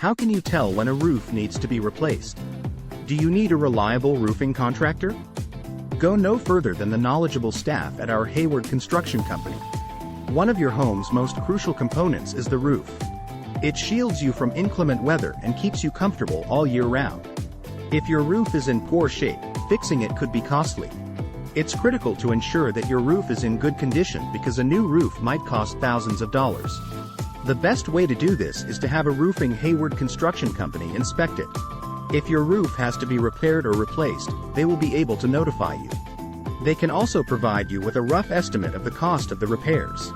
How can you tell when a roof needs to be replaced? Do you need a reliable roofing contractor? Go no further than the knowledgeable staff at our Hayward Construction Company. One of your home's most crucial components is the roof. It shields you from inclement weather and keeps you comfortable all year round. If your roof is in poor shape, fixing it could be costly. It's critical to ensure that your roof is in good condition because a new roof might cost thousands of dollars. The best way to do this is to have a roofing Hayward Construction Company inspect it. If your roof has to be repaired or replaced, they will be able to notify you. They can also provide you with a rough estimate of the cost of the repairs.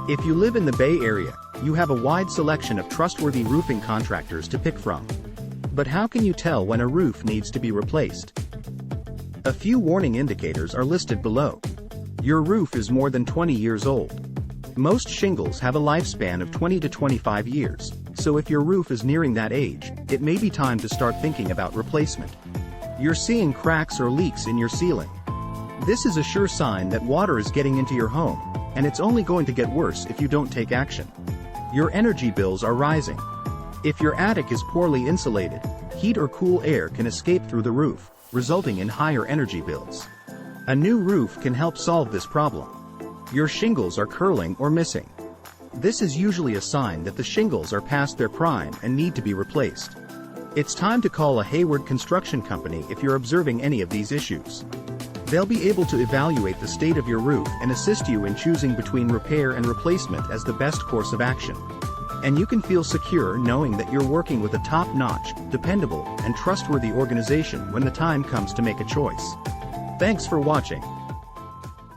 If you live in the Bay Area, you have a wide selection of trustworthy roofing contractors to pick from. But how can you tell when a roof needs to be replaced? A few warning indicators are listed below. Your roof is more than 20 years old. Most shingles have a lifespan of 20 to 25 years, so if your roof is nearing that age, it may be time to start thinking about replacement. You're seeing cracks or leaks in your ceiling. This is a sure sign that water is getting into your home, and it's only going to get worse if you don't take action. Your energy bills are rising. If your attic is poorly insulated, heat or cool air can escape through the roof, resulting in higher energy bills. A new roof can help solve this problem. Your shingles are curling or missing. This is usually a sign that the shingles are past their prime and need to be replaced. It's time to call a Hayward Construction Company if you're observing any of these issues. They'll be able to evaluate the state of your roof and assist you in choosing between repair and replacement as the best course of action. And you can feel secure knowing that you're working with a top-notch, dependable, and trustworthy organization when the time comes to make a choice. Thanks for watching.